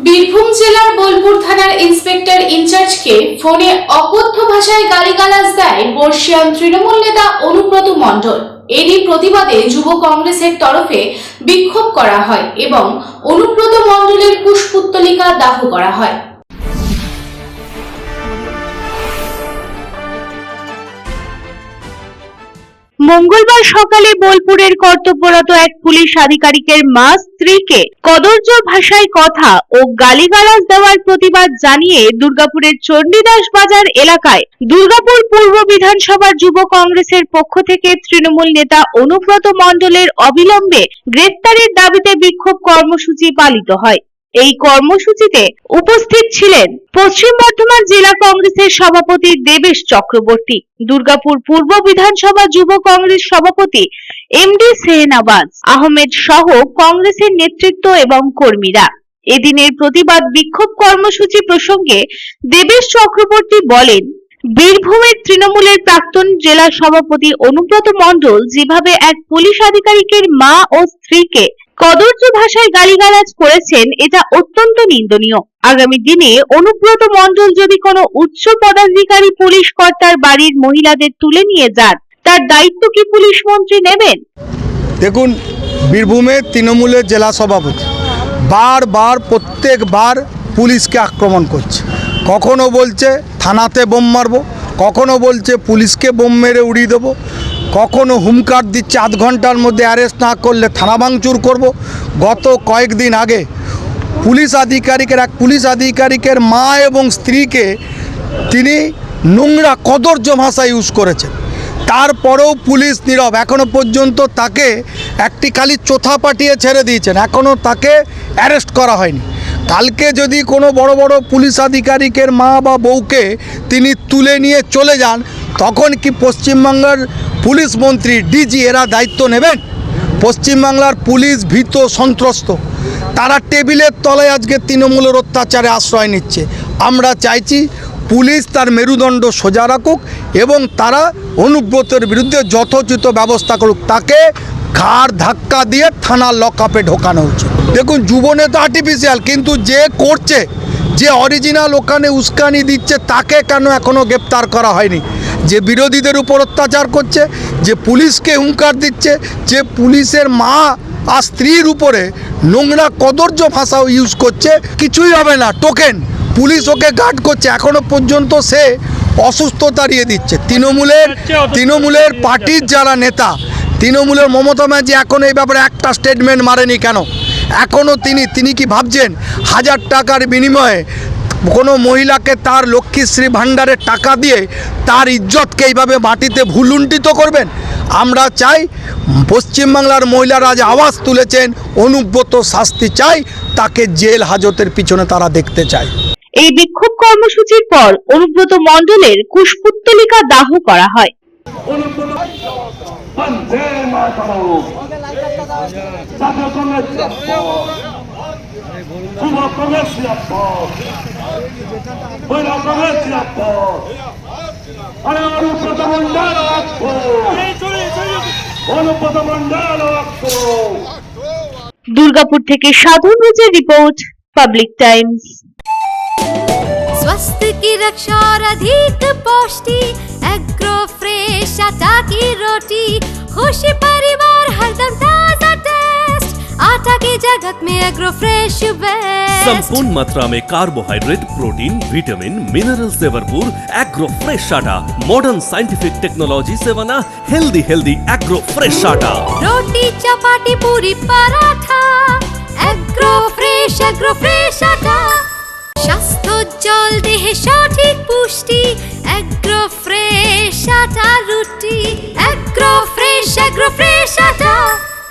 বীরভূম জেলার বোলপুর থানার ইন্সপেক্টর ইনচার্জকে ফোনে অকথ্য ভাষায় গালিগালাজ দেয় বর্ষীয়ান তৃণমূল নেতা অনুব্রত মণ্ডল। এরই প্রতিবাদে যুব কংগ্রেসের তরফে বিক্ষোভ করা হয় এবং অনুব্রত মণ্ডলের কুশপুত্তলিকা দাহ করা হয়। মঙ্গলবার সকালে বোলপুরের কর্তব্যরত এক পুলিশ আধিকারিকের মা স্ত্রীকে কদর্য ভাষায় কথা ও গালিগালাজ দেওয়ার প্রতিবাদ জানিয়ে দুর্গাপুরের চণ্ডীদাস বাজার এলাকায় দুর্গাপুর পূর্ব বিধানসভার যুব কংগ্রেসের পক্ষ থেকে তৃণমূল নেতা অনুব্রত মণ্ডলের অবিলম্বে গ্রেফতারের দাবিতে বিক্ষোভ কর্মসূচি পালিত হয়। এই কর্মসূচিতে উপস্থিত ছিলেন পশ্চিম বর্ধমান জেলা কংগ্রেসের সভাপতি দেবেশ চক্রবর্তী, দুর্গাপুর পূর্ব বিধানসভা যুব কংগ্রেস সভাপতি এমডি সেহনাবাজ আহমেদ সহ কংগ্রেসের নেতৃত্ব এবং কর্মীরা। এদিনের প্রতিবাদ বিক্ষোভ কর্মসূচি প্রসঙ্গে দেবেশ চক্রবর্তী বলেন, বীরভূমের তৃণমূলের প্রাক্তন জেলা সভাপতি অনুব্রত মণ্ডল যেভাবে এক পুলিশ আধিকারিকের মা ও স্ত্রীকে কদর্য ভাষায় গালিগালাজ করেছেন, এটা অত্যন্ত নিন্দনীয়। আগামী দিনে অনুব্রত মণ্ডল যদি কোনো উচ্চ পদাধিকারী পুলিশ কর্তার বাড়ির মহিলাদের তুলে নিয়ে যান, তার দায়িত্ব কি পুলিশ মন্ত্রী নেবেন? দেখুন, বীরভূমের তৃণমূলের জেলা সভাপতি বারবার প্রত্যেকবার পুলিশকে আক্রমণ করছে। কখনো বলছে থানাতে বোম মারবো, কখনো বলছে পুলিশকে বোম মেরে উড়িয়ে দেবো, কখনো হুমকার দিচ্ছে 8 ঘন্টার মধ্যে অ্যারেস্ট না করলে থানা ভাঙচুর করব। গত কয়েকদিন আগে এক পুলিশ আধিকারিকের মা এবং স্ত্রীকে তিনি নোংরা কদর্য ভাষা ইউজ করেছেন। তারপরেও পুলিশ নীরব। এখনো পর্যন্ত তাকে একটি খালি চোথা পাঠিয়ে ছেড়ে দিয়েছেন, এখনও তাকে অ্যারেস্ট করা হয়নি। কালকে যদি কোনো বড় বড় পুলিশ আধিকারিকের মা বা বউকে তিনি তুলে নিয়ে চলে যান, তখন কি পশ্চিমবাংলার পুলিশ মন্ত্রী ডিজি এরা দায়িত্ব নেবেন? পশ্চিমবাংলার পুলিশ ভীত সন্ত্রস্ত, তারা টেবিলের তলায় আজকে তৃণমূলের অত্যাচারে আশ্রয় নিচ্ছে। আমরা চাইছি পুলিশ তার মেরুদণ্ড সোজা রাখুক এবং তারা অনুব্রতের বিরুদ্ধে যথোচিত ব্যবস্থা করুক। তাকে ঘাড় ধাক্কা দিয়ে থানার লকআপে ঢোকানো উচিত। দেখুন, যুবনেতা আর্টিফিশিয়াল, কিন্তু যে করছে, যে অরিজিনাল ওখানে উস্কানি দিচ্ছে, তাকে কেন এখনও গ্রেপ্তার করা হয়নি? যে বিরোধীদের উপর অত্যাচার করছে, যে পুলিশকে হুঙ্কার দিচ্ছে, যে পুলিশের মা আর স্ত্রীর উপরে নোংরা কদর্য ভাষাও ইউজ করছে, কিছুই হবে না। টোকেন পুলিশ ওকে গার্ড করছে, এখনো পর্যন্ত সে অসুস্থতা দিয়ে দিচ্ছে। তৃণমূলের পার্টির যারা নেতা, তৃণমূলের মমতা ব্যানার্জি এখন এই ব্যাপারে একটা স্টেটমেন্ট মারেনি কেন? এখনও তিনি কি ভাবছেন 1000 টাকার বিনিময়ে কোনো মহিলাকে তার লক্ষ্মীশ্রী ভাণ্ডারের টাকা দিয়ে তার ইজ্জতকে এইভাবে মাটিতে ভুলুণ্ঠিত করবেন? আমরা চাই, পশ্চিমবাংলার মহিলারা আজ আওয়াজ তুলেছেন, অনুব্রত শাস্তি চাই, তাকে জেল হাজতের পিছনে তারা দেখতে চায়। এই বিক্ষোভ কর্মসূচির পর অনুব্রত মণ্ডলের কুশপুত্তলিকা দাহ করা হয়। দুর্গাপুর থেকে साधु नुजेর রিপোर्ट, पब्लिक टाइम्स। स्वास्थ्य की रक्षा और अधिक पौष्टि, एग्रो फ्रेश आटा की रोटी, खुशी परिवार हरदम ताजा टेस्ट, आटा की जगत में एग्रो फ्रेश बेस्ट। संपूर्ण मात्रा में कार्बोहाइड्रेट, प्रोटीन, विटामिन, मिनरल से भरपूर एग्रो फ्रेश आटा, मॉडर्न साइंटिफिक टेक्नोलॉजी से बना हेल्दी एग्रो फ्रेश आटा। रोटी चपाटी पूरी पराठा, एग्रो फ्रेश आटा। স্বাস্থ্য জল দেহে সঠিক পুষ্টি, এগ্রো ফ্রেশ আটা রুটি, এগ্রো ফ্রেশ আটা।